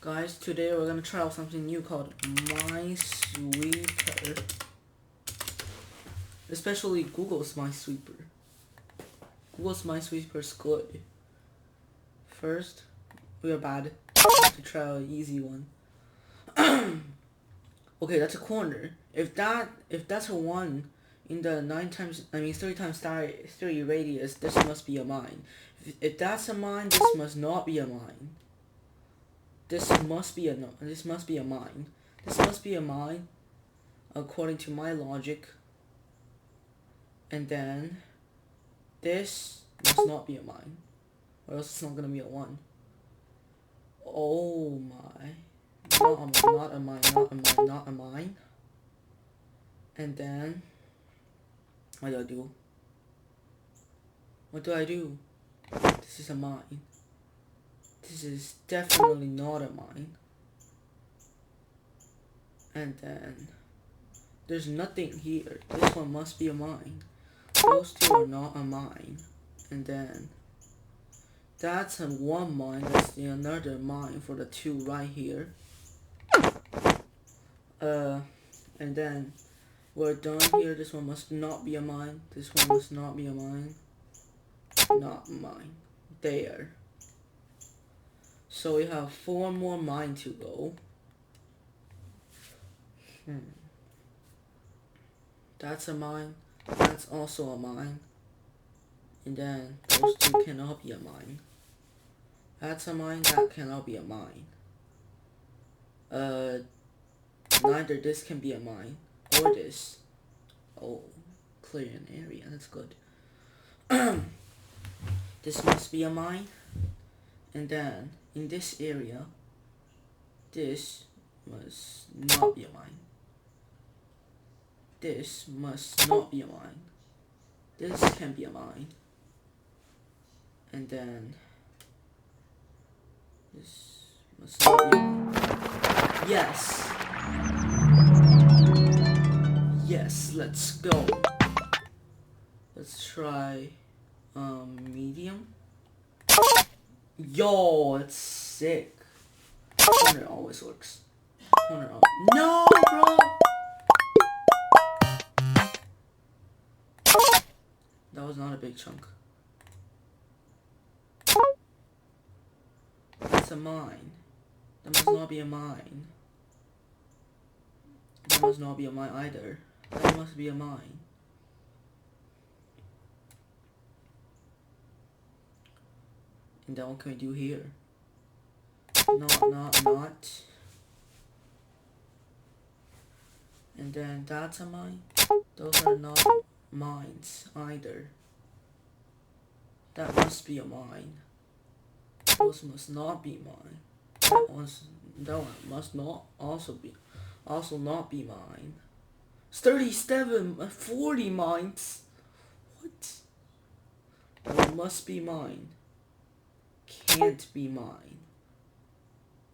Guys, today we're gonna try out something new called Minesweeper. Especially Google's Minesweeper. Google's Minesweeper is good. First, we are bad. To try out an easy one. Okay, that's a corner. If that's a 1 in the 3 times 3 radius, this must be a mine. If that's a mine, this must not be a mine. This must be a mine. This must be a mine, according to my logic. And then this must not be a mine, or else it's not gonna be a 1. Oh my! Not a mine. And then what do I do? What do I do? This is a mine. This is definitely not a mine. And then there's nothing here. This one must be a mine. Those two are not a mine. And then that's a 1 mine. That's the another mine for the 2 right here. And then we're done here. This one must not be a mine. This one must not be a mine. Not mine. There. So we have 4 more mines to go. That's a mine. That's also a mine. And then those 2 cannot be a mine. That's a mine. That cannot be a mine. Neither this can be a mine or this. Oh, clear an area. That's good. This must be a mine. And then in this area, this must not be a mine. This must not be a mine. This can be a mine. And then this must not be a mine. Yes. Yes, let's go. Let's try medium. Yo, it's sick. Corner always works. No, bro. That was not a big chunk. That's a mine. That must not be a mine. That must not be a mine either. That must be a mine. And then what can we do here? Not. And then that's a mine. Those are not mines either. That must be a mine. Those must not be mine. That one must not also not be mine. It's 37, 40 mines. What? That must be mine. Can't be mine.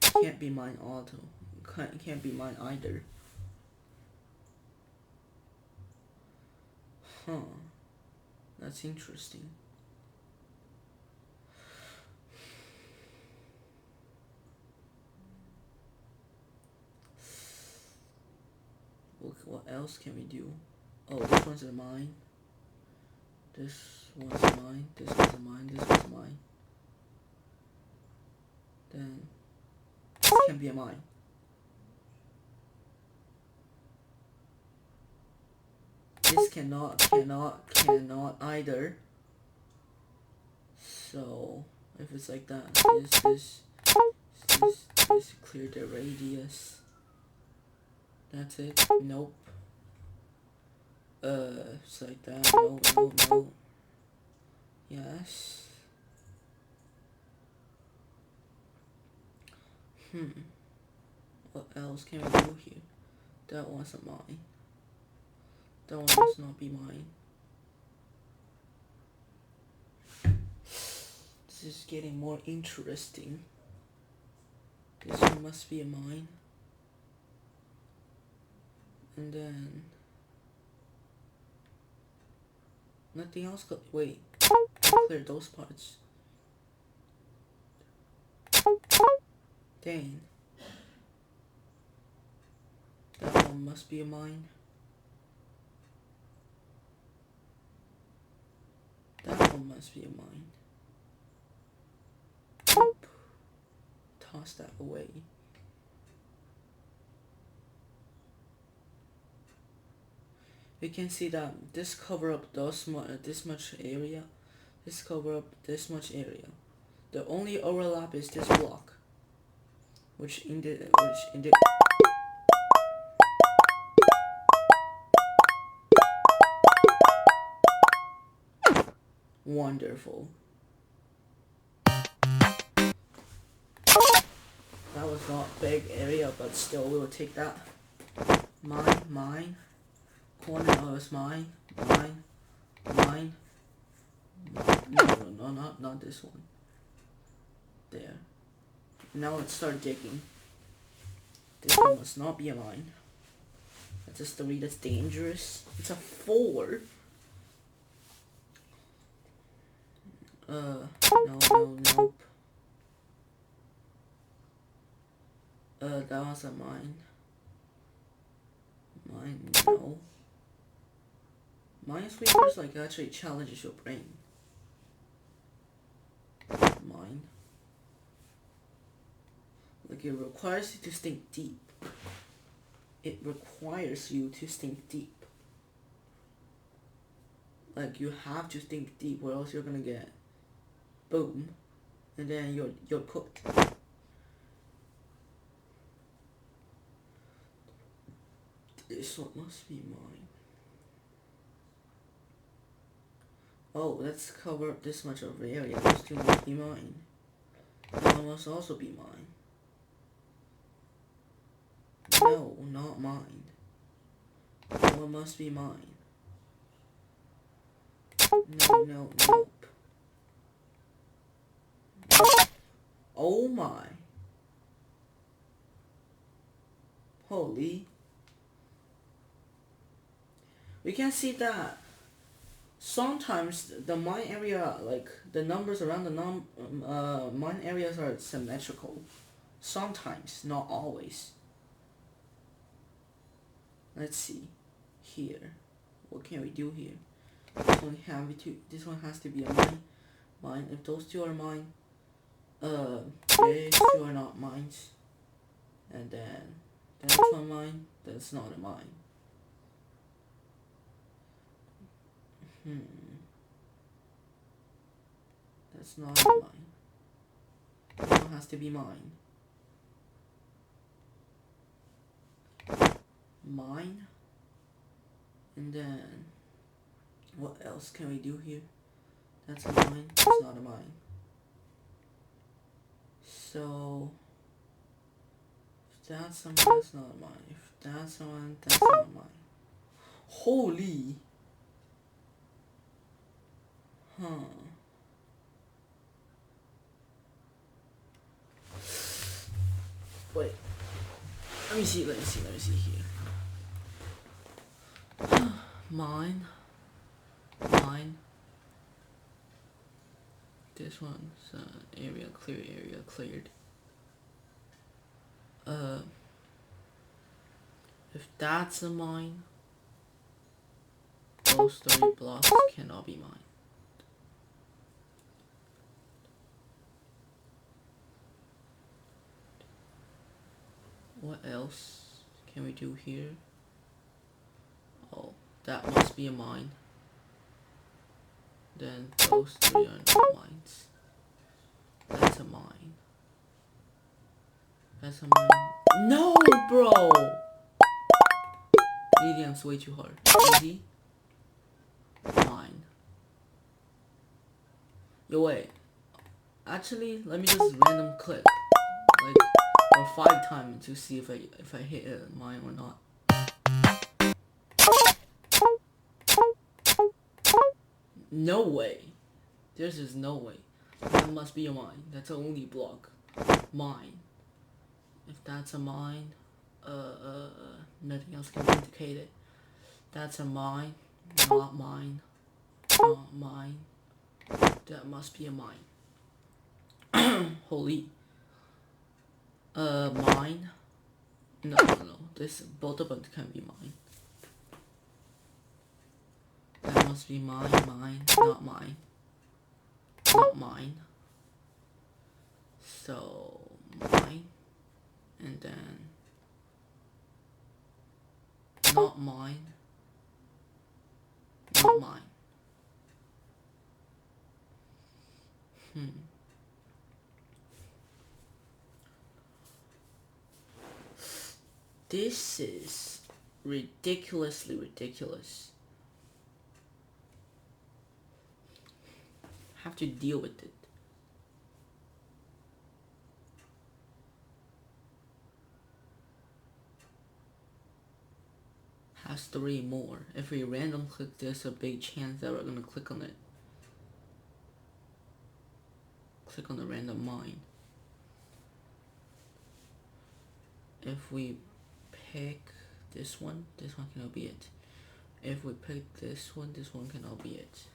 Can't be mine auto. Can't be mine either. Huh. That's interesting. What else can we do? Oh, this one's a mine. This one's a mine. This one's a mine. This one's a mine. Then this can be a mine. This cannot either. So if it's like that, this clear the radius. That's it. Nope. It's like that. No. Yes. What else can we do here? That one's a mine. That one must not be mine. This is getting more interesting. This one must be a mine. And then nothing else. Wait, clear those parts. Dang. one must be a mine. That one must be a mine. Nope. Toss that away. We can see that this cover up this much area. This cover up this much area. The only overlap is this block, which in the wonderful. That was not big area, but still we will take that. Mine. Corner is mine. No, not this one. There. Now let's start digging. This one must not be a mine. That's a 3, that's dangerous. It's a 4. Nope. That was a mine. No. Minesweepers like actually challenges your brain. Mine. Like it requires you to think deep. It requires you to think deep. Like you have to think deep, or else you're gonna get boom, and then you're cooked. This one must be mine. Oh, let's cover up this much of the area. Those two must be mine. That one must also be mine. No, not mine. That one must be mine. Nope. Oh my. Holy. We can see that sometimes the mine area, like the numbers around the mine areas are symmetrical. Sometimes, not always. Let's see. Here. What can we do here? This one has to be a mine. If those two are mine, these two are not mines. And then that's one mine, that's not a mine. That's not a mine. This one has to be mine. Mine. And then what else can we do here? That's a mine, that's not a mine. So if that's a mine, that's not a mine. If that's a mine, that's not a mine. Holy. Wait. Let me see here. Mine. This one's area cleared. If that's a mine, those 3 blocks cannot be mine. What else can we do here? Oh, that must be a mine. Then those 3 are not mines. That's a mine. That's a mine. No, bro! Medium's way too hard. Easy. Mine. Yo, wait. Actually, let me just random click. Like, or 5 times to see if I hit a mine or not. No way. There's just no way. That must be a mine. That's the only block. Mine. If that's a mine, nothing else can indicate it. That's a mine. Not mine. Not mine. That must be a mine. Holy. Mine. No. This both of them can be mine. That must be mine, not mine. Not mine. So mine. And then not mine. Not mine. This is ridiculously ridiculous. Have to deal with it. Has 3 more. If we random click, there's a big chance that we're gonna click on it. Click on the random mine. If we pick this one cannot be it. If we pick this one cannot be it.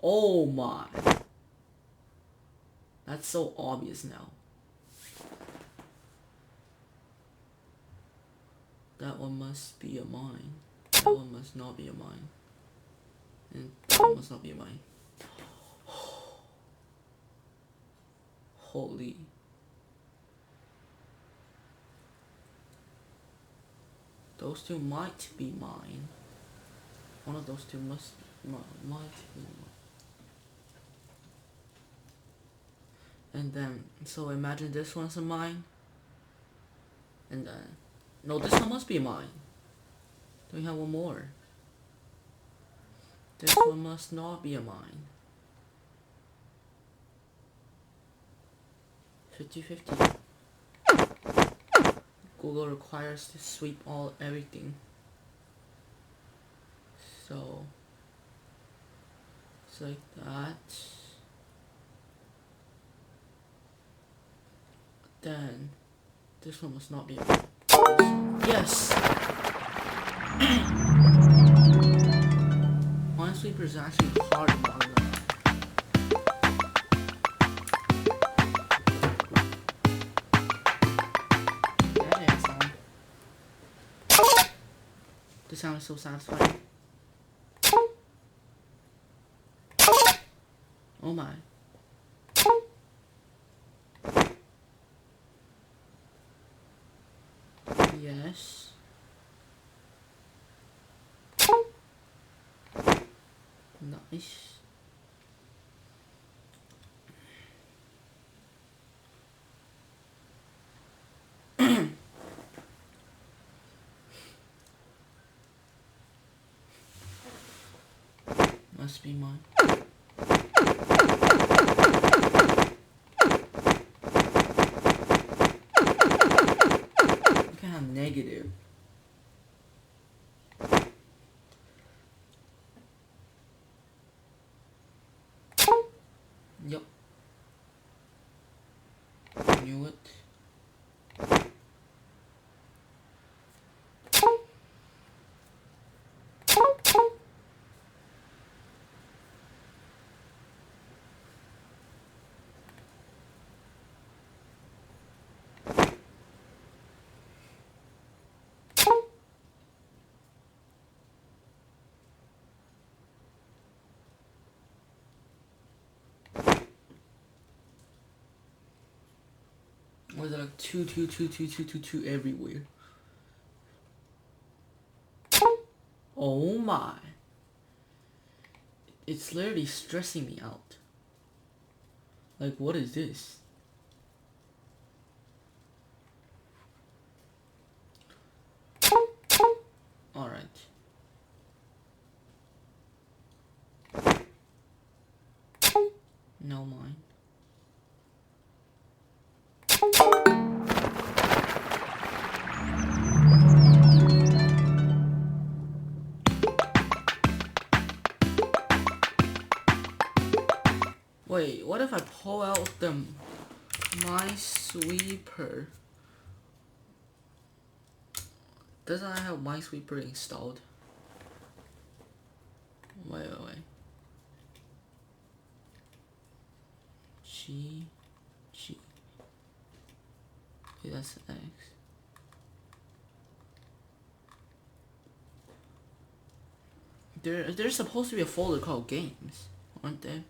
Oh my. That's so obvious now. That one must be a mine. That one must not be a mine. And that one must not be a mine. Holy. Those two might be mine. One of those two might be mine. And then, so imagine this one's a mine. And then, no, this one must be mine. Then we have one more. This one must not be a mine. 50-50. Google requires to sweep everything. So it's like that. Then this one must not be a mine. Yes! Minesweepers is actually hard about that. The sound is so satisfying. Oh my. Yes. Nice. Must be mine. Look at how negative. Yup. Knew it. Was it like two everywhere? Oh my. It's literally stressing me out. Like, what is this? Alright. No mine. Wait, what if I pull out the Minesweeper? Doesn't I have Minesweeper installed? Wait. G G. Okay, that's X. There's supposed to be a folder called games, aren't there?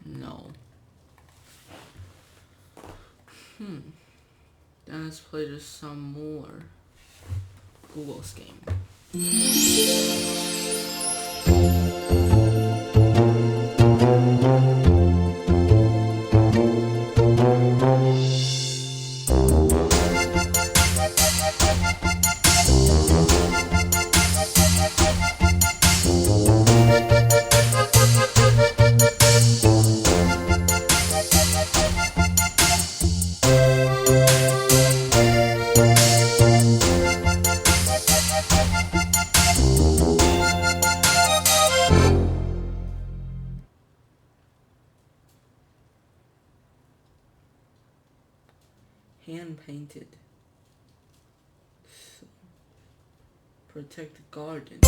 No. Then let's play just some more Google's game. Hand painted. So, protect the garden.